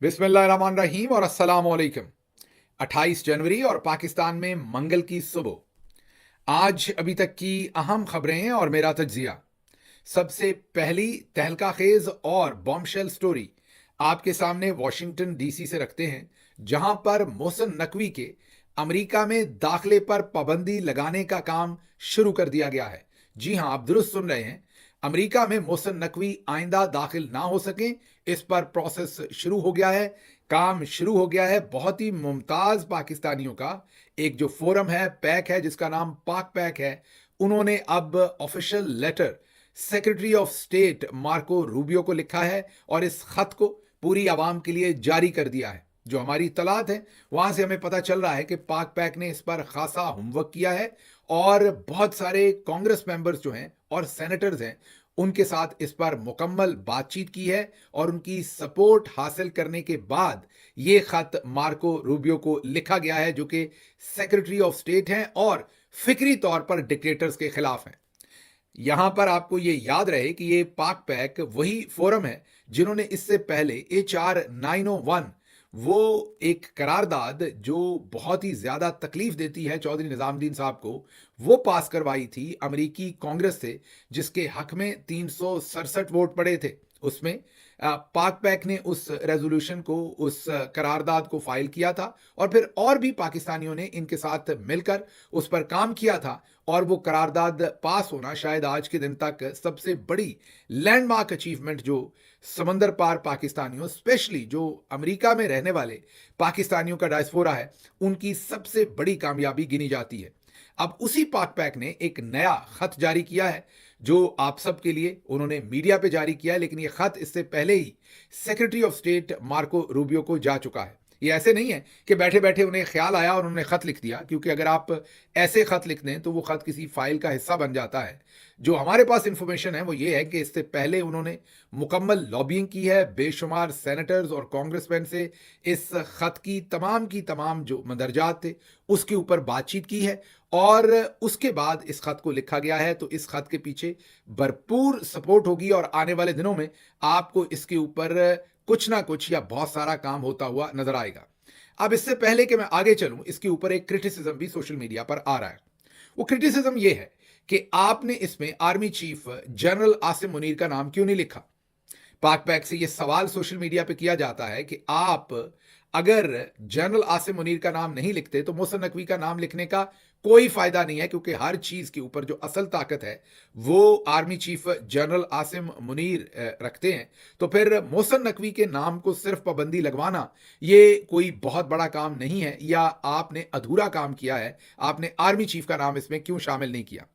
बिस्मिल्लाहिर्रहमानिर्रहीम और अस्सलाम वालेकुम। 28 जनवरी और पाकिस्तान में मंगल की सुबह। आज अभी तक की अहम खबरें और मेरा तज्जिया। सबसे पहली तहलका खेज और बॉम्बशेल स्टोरी आपके सामने वॉशिंगटन डीसी से रखते हैं, जहां पर मोहसिन नकवी के अमेरिका में दाखिले पर पाबंदी लगाने का काम शुरू कर दिया गया है। जी हां, आप दुरुस्त सुन रहे हैं। अमेरिका में मोहसिन नकवी आइंदा दाखिल ना हो सके, इस पर प्रोसेस शुरू हो गया है, काम शुरू हो गया है। बहुत ही मुमताज पाकिस्तानियों का एक जो फोरम है, पैक है, जिसका नाम पाक पैक है, उन्होंने अब official letter secretary of state Marco Rubio को लिखा है और इस खत को पूरी आवाम के लिए जारी कर दिया है। जो हमारी इत्तलात है वहां से हमें पता चल रहा है कि पाक पैक ने इस पर खासा होमवर्क किया है और बहुत सारे कांग्रेस मेंबर्स जो हैं और सेनेटर्स हैं, उनके साथ इस पर मुकम्मल बातचीत की है और उनकी सपोर्ट हासिल करने के बाद ये खत मार्को रूबियो को लिखा गया है, जो कि सेक्रेटरी ऑफ स्टेट हैं और फिक्री तौर पर डिक्टेटर्स के खिलाफ हैं। यहां पर आपको ये याद रहे कि ये पाक पैक वही फोरम है जिन्होंने इससे पहले HR 901, वो एक करारदाद जो बहुत ही ज्यादा तकलीफ देती है चौधरी निजामुद्दीन साहब को, वो पास करवाई थी अमेरिकी कांग्रेस से, जिसके हक में 367 वोट पड़े थे। उसमें पाक पैक ने उस रेजोल्यूशन को, उस करारदाद को फाइल किया था और फिर और भी पाकिस्तानियों ने इनके साथ मिलकर उस पर काम किया था और वो करारदाद पास होना शायद आज के दिन तक सबसे बड़ी लैंडमार्क अचीवमेंट जो समंदर पार पाकिस्तानियों, स्पेशली जो अमेरिका में रहने वाले पाकिस्तानियों का डायस्पोरा है, उनकी सबसे बड़ी कामयाबी गिनी जाती है। अब उसी पाक पैक ने एक नया खत जारी किया है जो आप सबके लिए उन्होंने मीडिया पे जारी किया है, लेकिन ये खत इससे पहले ही secretary of state Marco Rubio को जा चुका है। ये ऐसे नहीं है कि बैठे बैठे उन्हें ख्याल आया और उन्होंने खत लिख दिया, क्योंकि अगर आप ऐसे खत लिख दें तो वो खत किसी फाइल का हिस्सा बन जाता है। जो हमारे पास इंफॉर्मेशन है वो ये है कि इससे पहले उन्होंने मुकम्मल लॉबिंग की है बेशुमार सेनेटर्स और कांग्रेसमैन से, इस खत की तमाम जो मंदरजात थे उसके ऊपर बातचीत की है और उसके बाद इस खत को लिखा गया है। तो इस खत के पीछे भरपूर सपोर्ट होगी और आने वाले दिनों में आपको इसके ऊपर कुछ ना कुछ या बहुत सारा काम होता हुआ नजर आएगा। अब इससे पहले कि मैं आगे चलूं, इसके ऊपर एक क्रिटिसिज्म भी सोशल मीडिया पर आ रहा है। वो क्रिटिसिज्म ये है कि आपने इसमें army chief general Asim Munir का नाम क्यों नहीं लिखा। पाक पैक से ये सवाल सोशल मीडिया पे किया जाता है कि आप अगर जनरल आसिम मुनीर का नाम नहीं लिखते तो मोहसिन नकवी का नाम लिखने का कोई फायदा नहीं है, क्योंकि हर चीज के ऊपर जो असल ताकत है वो army chief general Asim Munir रखते हैं। तो फिर मोहसिन नकवी के नाम को सिर्फ पाबंदी लगवाना ये कोई बहुत बड़ा काम नहीं है, या आपने अधूरा काम किया है, आपने आर्मी चीफ का नाम इसमें क्यों शामिल नहीं किया।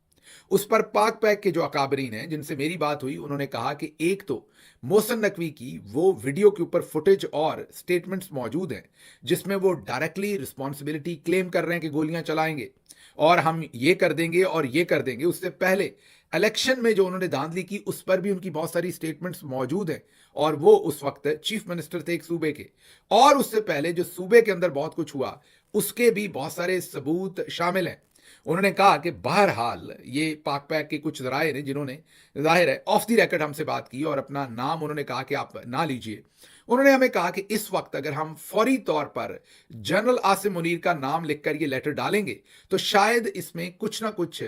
उस पर पाक पैक के जो अकाबरीन हैं जिनसे मेरी बात हुई, उन्होंने कहा कि एक तो मोहसिन नकवी की वो वीडियो के ऊपर फुटेज और स्टेटमेंट्स मौजूद हैं जिसमें वो डायरेक्टली रिस्पॉन्सिबिलिटी क्लेम कर रहे हैं कि गोलियां चलाएंगे और हम ये कर देंगे और ये कर देंगे। उससे पहले इलेक्शन में जो उन्होंने धांधली की उस पर भी उनकी बहुत सारी स्टेटमेंट्स मौजूद हैं और वो उस वक्त चीफ मिनिस्टर थे एक सूबे के, और उससे पहले जो सूबे के अंदर बहुत कुछ हुआ उसके भी बहुत सारे सबूत शामिल हैं। उन्होंने कहा कि बहरहाल ये पाक पैक के कुछ जराए ने जिन्होंने जाहिर है ऑफ द रिकॉर्ड हमसे बात की और अपना नाम उन्होंने कहा कि आप ना लीजिए। उन्होंने हमें कहा कि इस वक्त अगर हम फौरी तौर पर जनरल आसिम मुनीर का नाम लिखकर ये लेटर डालेंगे तो शायद इसमें कुछ ना कुछ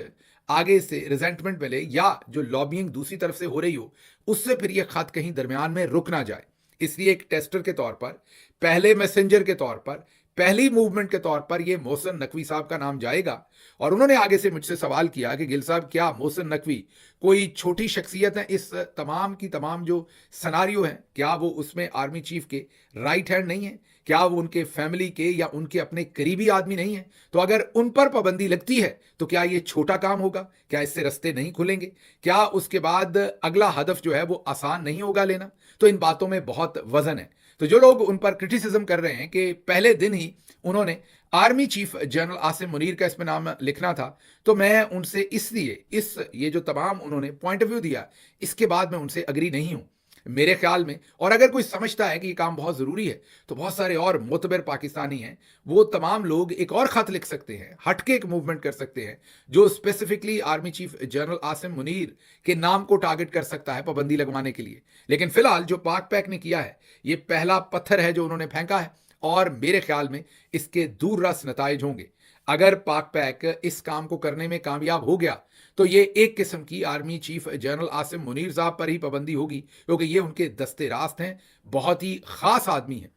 आगे से रिजेंटमेंट मिले, या जो लॉबिंग दूसरी तरफ से हो रही हो उससे फिर ये खत कहीं दरमियान में रुक ना जाए। इसलिए एक टेस्टर के तौर पर, पहले मैसेंजर के तौर पर, पहली मूवमेंट के तौर पर ये मोहसिन नकवी साहब का नाम जाएगा। और उन्होंने आगे से मुझसे सवाल किया कि गिल साहब, क्या मोहसिन नकवी कोई छोटी शख्सियत है इस तमाम की तमाम जो सनारियो है, क्या वो उसमें आर्मी चीफ के राइट हैंड नहीं है, क्या वो उनके फैमिली के या उनके अपने करीबी आदमी नहीं है? तो अगर उन पर पाबंदी लगती है तो क्या ये छोटा काम होगा? क्या इससे रास्ते नहीं खुलेंगे? क्या उसके बाद अगला हदफ जो है वो आसान नहीं होगा लेना? तो इन बातों में बहुत वजन है। तो जो लोग उन पर क्रिटिसिज्म कर रहे हैं कि पहले दिन ही उन्होंने army chief general Asim Munir का इसमें नाम लिखना था, तो मैं उनसे इसलिए ये जो तमाम उन्होंने पॉइंट ऑफ व्यू दिया इसके बाद मैं उनसे अग्री नहीं हूं। मेरे ख्याल में, और अगर कोई समझता है कि ये काम बहुत ज़रूरी है, तो बहुत सारे और मुतबर पाकिस्तानी हैं, वो तमाम लोग एक और ख़त लिख सकते हैं, हटके एक मूवमेंट कर सकते हैं, जो specifically army chief general Asim Munir के नाम को टारगेट कर सकता है पाबंदी लगवाने के लिए। लेकिन फिलहाल जो पाक पैक ने किया है, ये पहला पत्थर है जो उन्होंने फेंका है, और मेरे ख्याल में इसके दूररस नताइज होंगे। अगर पाक पैक इस काम को करने में कामयाब हो गया, तो ये एक किस्म की army chief general Asim Munir साहब पर ही पाबंदी होगी, क्योंकि ये उनके दस्ते रास्त हैं, बहुत ही खास आदमी हैं।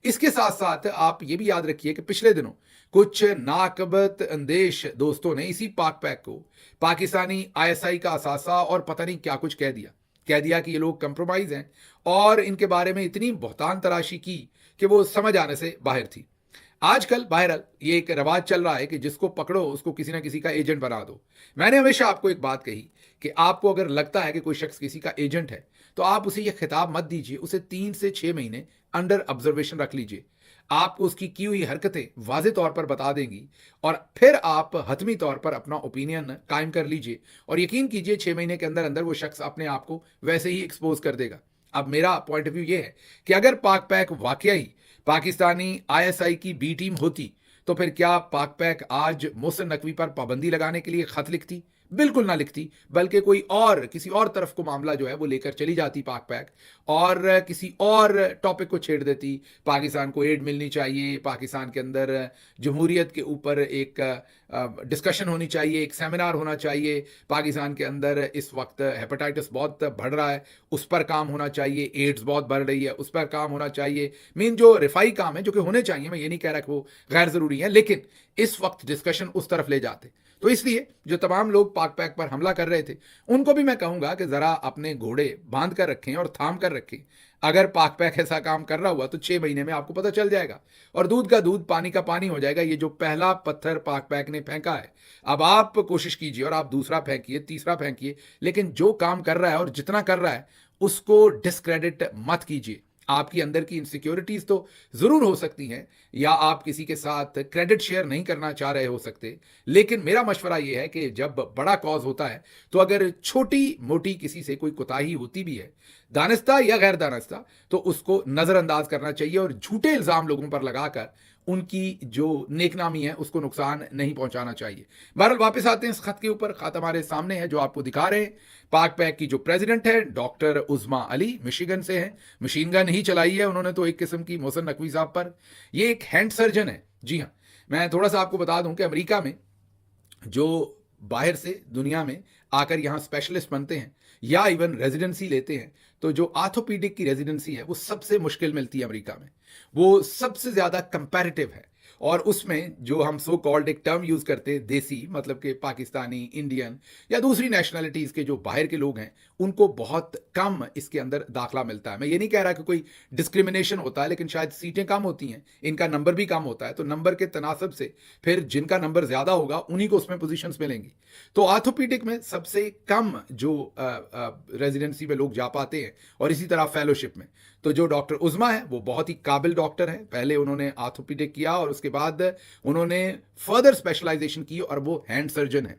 इसके साथ साथ आप ये भी याद रखिए कि पिछले दिनों कुछ नाकबत अंदेश दोस्तों ने इसी पाक पैक को पाकिस्तानी आईएसआई का असासा और पता नहीं क्या कुछ कह दिया कि ये लोग कंप्रोमाइज हैं, और इनके बारे में इतनी बहुतान तराशी की कि वो समझ आने से बाहर थी। आजकल बहरहाल ये एक रवाज चल रहा है कि जिसको पकड़ो उसको किसी ना किसी का एजेंट बना दो। मैंने हमेशा आपको एक बात कही कि आपको अगर लगता है कि कोई शख्स किसी का एजेंट है, तो आप उसे यह खिताब मत दीजिए, उसे 3 से 6 महीने अंडर ऑब्जर्वेशन रख लीजिए। आपको उसकी की हुई हरकतें वाज़े तौर पर बता देंगी, और फिर आप हतमी तौर पर अपना ओपिनियन कायम कर लीजिए, और यकीन कीजिए 6 महीने के अंदर अंदर वो शख्स अपने आप को वैसे ही एक्सपोज कर देगा। अब मेरा पॉइंट ऑफ व्यू ये है कि अगर पाक पैक वाकई ही पाकिस्तानी आईएसआई की बी टीम होती, तो फिर क्या पाक पैक आज मोहसिन नकवी पर पाबंदी लगाने के लिए खत लिखती? बिल्कुल ना लिखती, बल्कि कोई और किसी और तरफ को मामला जो है वो लेकर चली जाती पाक पैक, और किसी और टॉपिक को छेड़ देती। पाकिस्तान को एड मिलनी चाहिए, पाकिस्तान के अंदर जमहूरियत के ऊपर एक डिस्कशन होनी चाहिए, एक सेमिनार होना चाहिए, पाकिस्तान के अंदर इस वक्त हेपेटाइटिस बहुत बढ़ रहा है, उस पर काम होना चाहिए, एड्स बहुत बढ़ रही है, उस पर काम होना चाहिए। मीन जो रिफाई काम है जो कि होने चाहिए, मैं ये नहीं कह रहा कि वो गैर ज़रूरी है, लेकिन इस वक्त डिस्कशन उस तरफ ले जाते। तो इसलिए जो तमाम लोग पाक पैक पर हमला कर रहे थे, उनको भी मैं कहूंगा कि ज़रा अपने घोड़े बांध कर रखें और थाम कर रखें। अगर पाक पैक ऐसा काम कर रहा हुआ तो 6 महीने में आपको पता चल जाएगा, और दूध का दूध पानी का पानी हो जाएगा। ये जो पहला पत्थर पाक पैक ने फेंका है, अब आप कोशिश कीजिए और आप दूसरा फेंकिए, तीसरा फेंकिए, लेकिन जो काम कर रहा है और जितना कर रहा है उसको डिस्क्रेडिट मत कीजिए। आपकी अंदर की इनसिक्योरिटीज तो जरूर हो सकती हैं, या आप किसी के साथ क्रेडिट शेयर नहीं करना चाह रहे हो सकते, लेकिन मेरा मशवरा यह है कि जब बड़ा कॉज होता है, तो अगर छोटी मोटी किसी से कोई कोताही होती भी है, दानिस्ता या गैर दानिस्ता, तो उसको नजरअंदाज करना चाहिए, और झूठे इल्जाम लोगों पर लगाकर उनकी जो नेकनामी है उसको नुकसान नहीं पहुंचाना चाहिए। बहरहाल वापस आते हैं इस खत के ऊपर। खत हमारे सामने है जो आपको दिखा रहे हैं। पाक पैक की जो प्रेसिडेंट है डॉक्टर उज़मा अली, मिशिगन से हैं। मशीन गन ही चलाई है उन्होंने तो एक किस्म की मोहसिन नकवी साहब पर। ये एक हैंड सर्जन है। जी हाँ, मैं थोड़ा सा आपको बता दूं कि अमेरिका में जो बाहर से दुनिया में आकर यहाँ स्पेशलिस्ट बनते हैं या इवन रेजिडेंसी लेते हैं, तो जो आर्थोपीडिक की रेजिडेंसी है वो सबसे मुश्किल मिलती है अमेरिका में। वो सबसे ज़्यादा कंपैरेटिव है, और उसमें जो हम सो कॉल्ड एक टर्म यूज़ करते हैं देसी, मतलब कि पाकिस्तानी, इंडियन या दूसरी नेशनलिटीज़ के जो बाहर के लोग हैं, उनको बहुत कम इसके अंदर दाखला मिलता है। मैं ये नहीं कह रहा कि कोई डिस्क्रिमिनेशन होता है, लेकिन शायद सीटें कम होती हैं, इनका नंबर भी कम होता है, तो नंबर के तनासब से फिर जिनका नंबर ज़्यादा होगा उन्हीं को उसमें पोजीशंस मिलेंगी। तो आर्थोपीडिक में सबसे कम जो रेजिडेंसी में लोग जा पाते हैं, और इसी तरह फेलोशिप में। तो जो डॉक्टर उज़मा है वो बहुत ही काबिल डॉक्टर है। पहले उन्होंने आर्थोपीडिक किया और उसके बाद उन्होंने फर्दर स्पेशलाइजेशन की, और वो हैंड सर्जन है।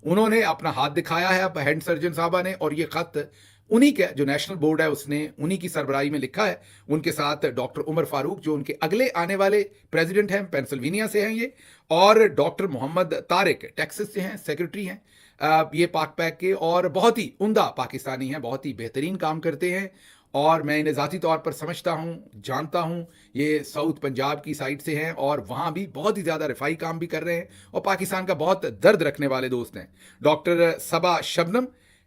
उन्होंने अपना हाथ दिखाया है अब हैंड सर्जन साहबा ने, और ये खत उन्हीं के जो नेशनल बोर्ड है उसने उन्हीं की सरबराही में लिखा है। उनके साथ डॉक्टर उमर फारूक जो उनके अगले आने वाले प्रेसिडेंट हैं, पेंसिल्वेनिया से हैं ये, और डॉक्टर मोहम्मद तारिक टेक्सास से हैं, सेक्रेटरी हैं ये पाक पैक के, और बहुत ही उम्दा पाकिस्तानी हैं, बहुत ही बेहतरीन काम करते हैं। और मैं इन्हें ज़ाती तौर पर समझता हूँ, जानता हूँ। ये साउथ पंजाब की साइड से हैं, और वहाँ भी बहुत ही ज़्यादा रिफाई काम भी कर रहे हैं, और पाकिस्तान का बहुत दर्द रखने वाले दोस्त हैं। डॉक्टर सबा शबनम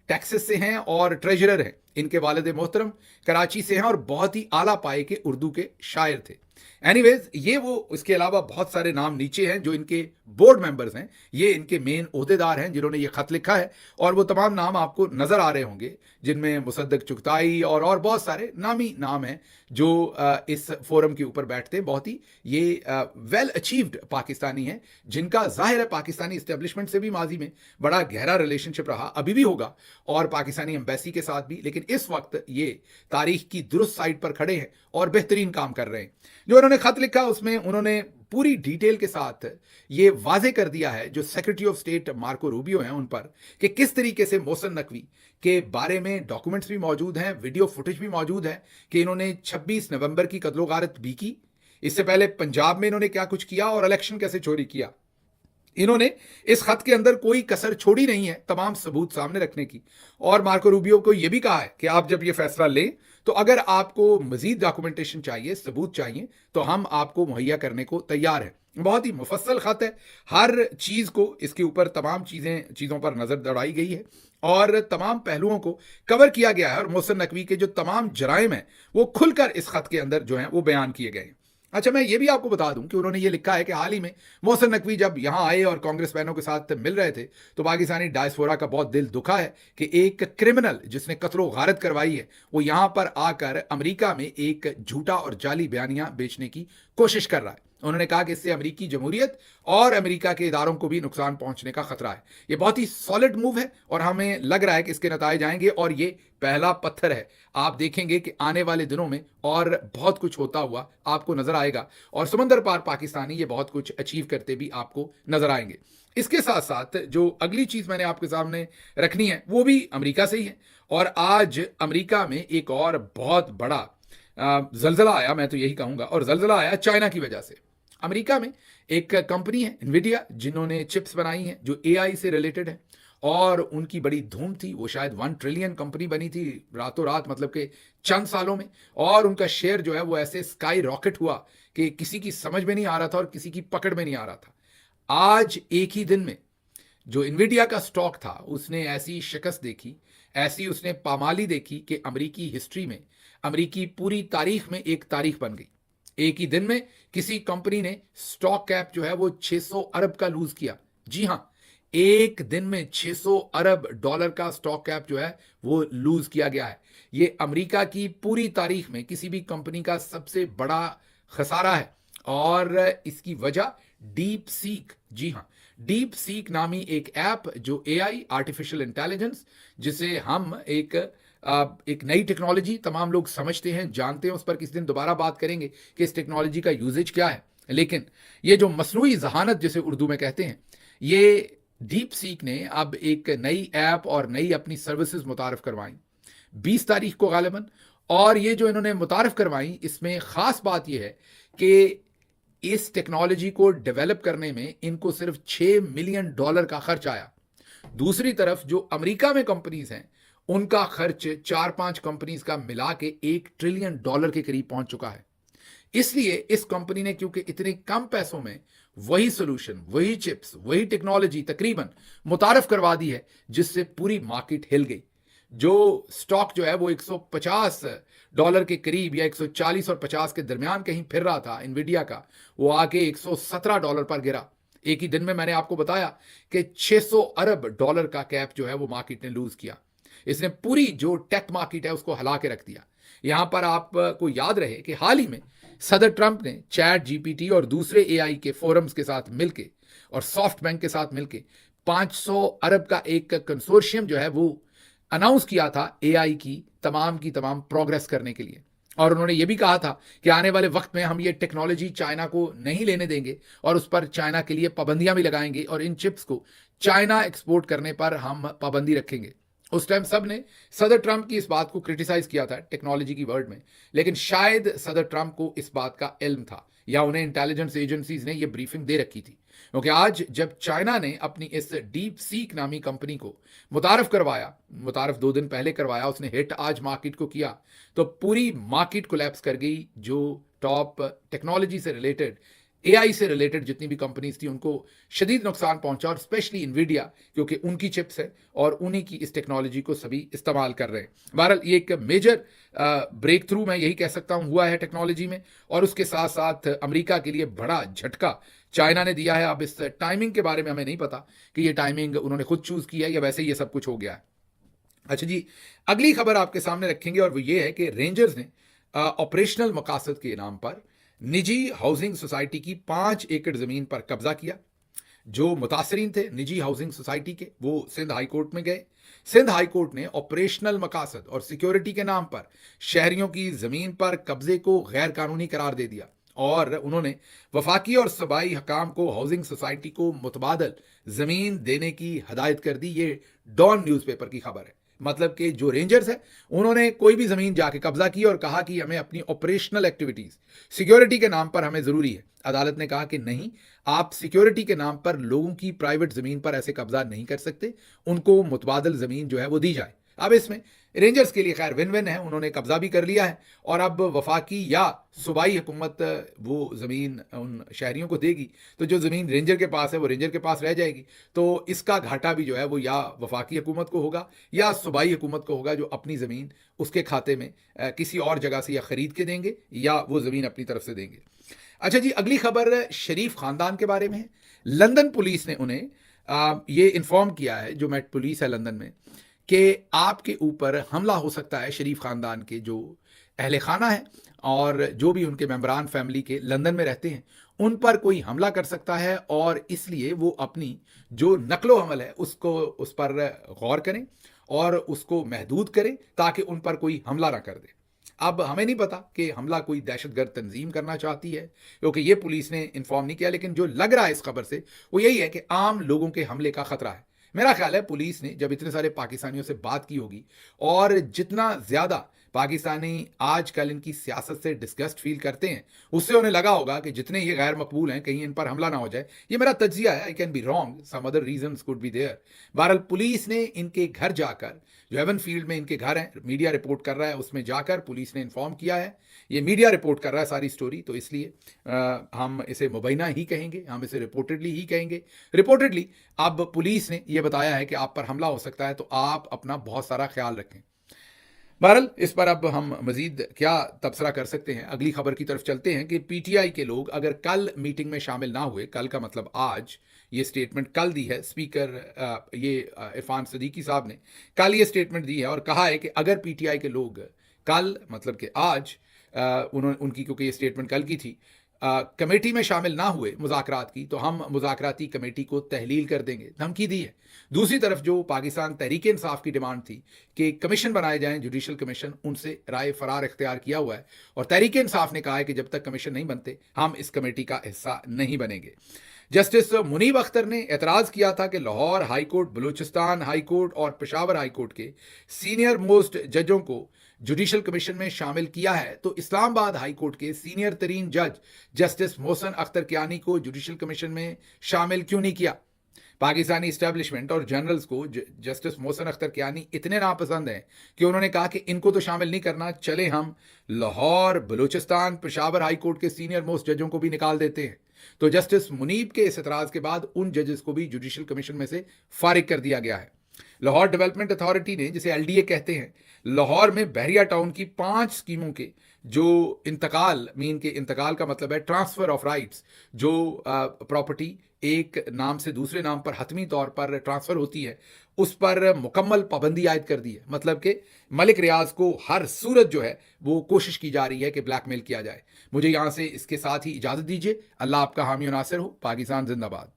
टेक्सास से हैं और ट्रेजरर हैं। इनके वालिद मोहतरम कराची से हैं, और बहुत ही आला पाए के उर्दू के शायर थे। एनीवेज, ये वो, इसके अलावा बहुत सारे नाम नीचे हैं जो इनके बोर्ड मेंबर्स हैं, ये इनके मेन ओहदेदार हैं जिन्होंने ये खत लिखा है, और वो तमाम नाम आपको नजर आ रहे होंगे, जिनमें मुसद्दक चुगताई और बहुत सारे नामी नाम हैं जो इस फोरम के ऊपर बैठते हैं। बहुत ही ये वेल अचीव्ड पाकिस्तानी हैं, जिनका जाहिर है पाकिस्तानी इस्टेब्लिशमेंट से भी माजी में बड़ा गहरा रिलेशनशिप रहा, अभी भी होगा, और पाकिस्तानी एम्बेसी के साथ भी। लेकिन इस वक्त ये तारीख की दुरुस्त साइड पर खड़े हैं और बेहतरीन काम कर रहे हैं। जो उन्होंने खत लिखा उसमें उन्होंने पूरी डिटेल के साथ ये वाजे कर दिया है जो secretary of state Marco Rubio हैं उन पर, कि किस तरीके से मोहसिन नकवी के बारे में डॉक्यूमेंट्स भी मौजूद हैं, वीडियो फुटेज भी मौजूद है कि इन्होंने 26 नवंबर की कत्लो गारत भी की। इससे पहले पंजाब में इन्होंने क्या कुछ किया और इलेक्शन कैसे चोरी किया। इन्होंने इस खत के अंदर कोई कसर छोड़ी नहीं है तमाम सबूत सामने रखने की। और मार्को रूबियो को यह भी कहा है कि आप जब यह फैसला लें तो अगर आपको मजीद डॉक्यूमेंटेशन चाहिए, सबूत चाहिए, तो हम आपको मुहैया करने को तैयार हैं। बहुत ही मुफस्सल खत है, हर चीज को इसके ऊपर तमाम चीजों पर नजर दौड़ाई गई है और तमाम पहलुओं को कवर किया गया है और मोहसिन नकवी के जो तमाम जराइम हैं वो खुलकर इस खत के अंदर जो है वो बयान किए गए हैं। अच्छा, मैं ये भी आपको बता दूं कि उन्होंने ये लिखा है कि हाल ही में मोहसिन नकवी जब यहां आए और कांग्रेस बहनों के साथ मिल रहे थे तो पाकिस्तानी डायस्पोरा का बहुत दिल दुखा है कि एक क्रिमिनल जिसने कत्लो गारत करवाई है वो यहां पर आकर अमेरिका में एक झूठा और जाली बयानियां बेचने की कोशिश कर रहा है। उन्होंने कहा कि इससे अमेरिकी जमहूरियत और अमेरिका के इदारों को भी नुकसान पहुंचने का खतरा है। यह बहुत ही सॉलिड मूव है और हमें लग रहा है कि इसके नतीजे आएंगे और ये पहला पत्थर है। आप देखेंगे कि आने वाले दिनों में और बहुत कुछ होता हुआ आपको नजर आएगा और समंदर पार पाकिस्तानी ये बहुत कुछ अचीव करते भी आपको नजर आएंगे। इसके साथ साथ जो अगली चीज मैंने आपके सामने रखनी है वो भी अमेरिका से ही है और आज अमेरिका में एक और बहुत बड़ा जलजला आया, मैं तो यही कहूंगा, और जलजला आया चाइना की वजह से। अमेरिका में एक कंपनी है इन्विडिया जिन्होंने चिप्स बनाई हैं जो एआई से रिलेटेड है और उनकी बड़ी धूम थी। वो शायद 1 ट्रिलियन कंपनी बनी थी रातों रात, मतलब कि चंद सालों में, और उनका शेयर जो है वो ऐसे स्काई रॉकेट हुआ कि किसी की समझ में नहीं आ रहा था और किसी की पकड़ में नहीं आ रहा था। आज एक ही दिन में जो इन्विडिया का स्टॉक था उसने ऐसी शिकस्त देखी, ऐसी उसने पामाली देखी कि अमेरिकी हिस्ट्री में, अमेरिकी पूरी तारीख में एक तारीख बन गई। एक ही दिन में किसी कंपनी ने स्टॉक कैप जो है वो 600 अरब का लूज किया। जी हां, एक दिन में 600 अरब डॉलर का स्टॉक कैप जो है वो लूज किया गया है। ये अमेरिका की पूरी तारीख में किसी भी कंपनी का सबसे बड़ा खसारा है और इसकी वजह डीप सीक, जी हां, डीप सीक नामी एक ऐप जो एआई, आर्टिफिशियल इंटेलिजेंस, जिसे हम एक नई टेक्नोलॉजी तमाम लोग समझते हैं, जानते हैं, उस पर किसी दिन दोबारा बात करेंगे कि इस टेक्नोलॉजी का यूजेज क्या है। लेकिन ये जो मसनूई जहानत जिसे उर्दू में कहते हैं, ये डीप सीक ने अब एक नई ऐप और नई अपनी सर्विसेज मुतारफ करवाई 20 तारीख को गालिबन। और ये जो इन्होंने मुतारफ करवाई इसमें खास बात यह है कि इस टेक्नोलॉजी को डेवलप करने में इनको सिर्फ $6 मिलियन का खर्च आया। दूसरी तरफ जो अमेरिका में कंपनीज हैं उनका खर्च 4-5 कंपनीज का मिला के $1 ट्रिलियन के करीब पहुंच चुका है। इसलिए इस कंपनी ने क्योंकि इतने कम पैसों में वही सोल्यूशन, वही चिप्स, वही टेक्नोलॉजी तकरीबन मुतारफ करवा दी है जिससे पूरी मार्केट हिल गई। जो स्टॉक जो है वो $150 के करीब या 140 और 50 के दरमियान कहीं फिर रहा था इन्विडिया का, वो आके $117 पर गिरा। एक ही दिन में मैंने आपको बताया कि 600 अरब डॉलर का कैप जो है वो मार्केट ने लूज किया। इसने पूरी जो टेक मार्केट है उसको हिला के रख दिया। यहां पर आपको याद रहे कि हाल ही में सदर ट्रंप ने चैट जीपीटी और दूसरे एआई के फोरम्स के साथ मिलके और सॉफ्ट बैंक के साथ मिलके 500 अरब का एक कंसोर्शियम जो है वो अनाउंस किया था एआई की तमाम प्रोग्रेस करने के लिए। और उन्होंने ये भी कहा था कि आने वाले वक्त में हम ये टेक्नोलॉजी चाइना को नहीं लेने देंगे और उस पर चाइना के लिए पाबंदियां भी लगाएंगे और इन चिप्स को चाइना एक्सपोर्ट करने पर हम पाबंदी रखेंगे। उस टाइम सब ने सदर ट्रंप की इस बात को क्रिटिसाइज किया था टेक्नोलॉजी की वर्ड में, लेकिन शायद सदर ट्रंप को इस बात का इल्म था या उन्हें इंटेलिजेंस एजेंसीज ने यह ब्रीफिंग दे रखी थी। क्योंकि आज जब चाइना ने अपनी इस डीप सीक नामी कंपनी को मुतारफ करवाया, मुतारफ 2 दिन पहले करवाया, उसने हिट आज मार्केट को किया, तो पूरी मार्केट कोलैप्स कर गई। जो टॉप टेक्नोलॉजी से रिलेटेड, एआई से रिलेटेड जितनी भी कंपनीज थी उनको शदीद नुकसान पहुंचा और स्पेशली इन्विडिया, क्योंकि उनकी चिप्स है और उन्हीं की इस टेक्नोलॉजी को सभी इस्तेमाल कर रहे हैं। बहरहाल ये एक मेजर ब्रेक थ्रू मैं यही कह सकता हूं हुआ है टेक्नोलॉजी में, और उसके साथ साथ अमेरिका के लिए बड़ा झटका चाइना ने दिया है। अब इस टाइमिंग के बारे में हमें नहीं पता कि ये टाइमिंग उन्होंने खुद चूज की है या वैसे ही ये सब कुछ हो गया है। अच्छा जी, अगली खबर आपके सामने रखेंगे और वो ये है कि रेंजर्स ने ऑपरेशनल मकासद के नाम पर निजी हाउसिंग सोसाइटी की 5 एकड़ जमीन पर कब्जा किया। जो मुतासरीन थे निजी हाउसिंग सोसाइटी के, वो सिंध हाई कोर्ट में गए। सिंध हाई कोर्ट ने ऑपरेशनल मकासद और सिक्योरिटी के नाम पर शहरियों की जमीन पर कब्जे को गैर कानूनी करार दे दिया और उन्होंने वफाकी और सूबाई हकाम को हाउसिंग सोसाइटी को मुतबादल ज़मीन देने की हदायत कर दी। ये डॉन न्यूज़पेपर की खबर है। मतलब कि जो रेंजर्स है उन्होंने कोई भी ज़मीन जाके कब्जा की और कहा कि हमें अपनी ऑपरेशनल एक्टिविटीज़ सिक्योरिटी के नाम पर हमें ज़रूरी है। अदालत ने कहा कि नहीं, आप सिक्योरिटी के नाम पर लोगों की प्राइवेट ज़मीन पर ऐसे कब्जा नहीं कर सकते, उनको मुतबादल ज़मीन जो है वो दी जाए। अब इसमें रेंजर्स के लिए खैर विन विन है, उन्होंने कब्जा भी कर लिया है और अब वफाकी या सूबाई हुकूमत वो ज़मीन उन शहरियों को देगी, तो जो ज़मीन रेंजर के पास है वो रेंजर के पास रह जाएगी। तो इसका घाटा भी जो है वो या वफाकी हुकूमत को होगा या सूबाई हुकूमत को होगा, जो अपनी ज़मीन उसके खाते में किसी और जगह से या ख़रीद के देंगे या वो ज़मीन अपनी तरफ से देंगे। अच्छा जी, अगली खबर शरीफ ख़ानदान के बारे में है। लंदन पुलिस ने उन्हें ये इन्फॉर्म किया है, जो मेट पुलिस है लंदन में, कि आपके ऊपर हमला हो सकता है। शरीफ ख़ानदान के जो अहले खाना है और जो भी उनके मेंबरान फैमिली के लंदन में रहते हैं, उन पर कोई हमला कर सकता है और इसलिए वो अपनी जो नकलो हमल है उसको उस पर गौर करें और उसको महदूद करें ताकि उन पर कोई हमला ना कर दे। अब हमें नहीं पता कि हमला कोई दहशतगर्द तंजीम करना चाहती है, क्योंकि ये पुलिस ने इन्फॉर्म नहीं किया, लेकिन जो लग रहा है इस खबर से वो यही है कि आम लोगों के हमले का खतरा है। मेरा ख्याल है पुलिस ने जब इतने सारे पाकिस्तानियों से बात की होगी और जितना ज़्यादा पाकिस्तानी आजकल इनकी सियासत से डिस्गस्ट फील करते हैं, उससे उन्हें लगा होगा कि जितने ये गैर मकबूल हैं कहीं इन पर हमला ना हो जाए। ये मेरा तज्जिया है, I can be wrong, some other reasons could be there. बहरहाल पुलिस ने इनके घर जाकर, जो हेवन फील्ड में इनके घर हैं, मीडिया रिपोर्ट कर रहा है, उसमें जाकर पुलिस ने इन्फॉर्म किया है। ये मीडिया रिपोर्ट कर रहा है सारी स्टोरी, तो इसलिए हम इसे मुबैना ही कहेंगे, हम इसे रिपोर्टेडली ही कहेंगे। रिपोर्टेडली अब पुलिस ने यह बताया है कि आप पर हमला हो सकता है, तो आप अपना बहुत सारा ख्याल रखें। बहरहाल इस पर अब हम मजीद क्या तबसरा कर सकते हैं, अगली खबर की तरफ चलते हैं कि पीटीआई के लोग अगर कल मीटिंग में शामिल ना हुए, कल का मतलब आज, ये स्टेटमेंट कल दी है स्पीकर इरफान सदीकी साहब ने कल ये स्टेटमेंट दी है और कहा है कि अगर पीटीआई के लोग कल मतलब कि आज उन्होंने उनकी, क्योंकि ये स्टेटमेंट कल की थी, कमेटी में शामिल ना हुए मुज़ाकरात की, तो हम मुज़ाकराती कमेटी को तहलील कर देंगे, धमकी दी है। दूसरी तरफ जो पाकिस्तान तहरीक इंसाफ की डिमांड थी कि कमीशन बनाए जाएं, जुडिशल कमीशन, उनसे राय फरार इख्तियार किया हुआ है और तहरीक इंसाफ ने कहा है कि जब तक कमीशन नहीं बनते हम इस कमेटी का हिस्सा नहीं बनेंगे। जस्टिस मुनीब अख्तर ने एतराज़ किया था कि Lahore high court, Balochistan high court और पेशावर हाई कोर्ट के सीनियर मोस्ट जजों को जुडिशल कमीशन में शामिल किया है, तो इस्लामाबाद हाई कोर्ट के सीनियर तरीन जज जस्टिस मोहसन अख्तर कियानी को जुडिशल कमीशन में शामिल क्यों नहीं किया। पाकिस्तानी इस्टेब्लिशमेंट और जनरल्स को जस्टिस मोहसन अख्तर कियानी इतने नापसंद हैं कि उन्होंने कहा कि इनको तो शामिल नहीं करना, चले हम लाहौर, बलूचिस्तान, पेशावर हाई कोर्ट के सीनियर मोस्ट जजों को भी निकाल देते हैं। तो जस्टिस मुनीब के इस एतराज़ के बाद उन जजेस को भी जुडिशल कमीशन में से फारिग कर दिया गया है। लाहौर डेवलपमेंट अथॉरिटी ने, जिसे एलडीए कहते हैं, लाहौर में बहरिया टाउन की 5 स्कीमों के जो इंतकाल, मीन के इंतकाल का मतलब है ट्रांसफ़र ऑफ राइट्स, जो प्रॉपर्टी एक नाम से दूसरे नाम पर हतमी तौर पर ट्रांसफ़र होती है, उस पर मुकम्मल पाबंदी आयद कर दी है। मतलब कि मलिक रियाज को हर सूरत जो है वो कोशिश की जा रही है कि ब्लैकमेल किया जाए। मुझे यहाँ से इसके साथ ही इजाज़त दीजिए। अल्लाह आपका हामी और नासिर हो। पाकिस्तान जिंदाबाद।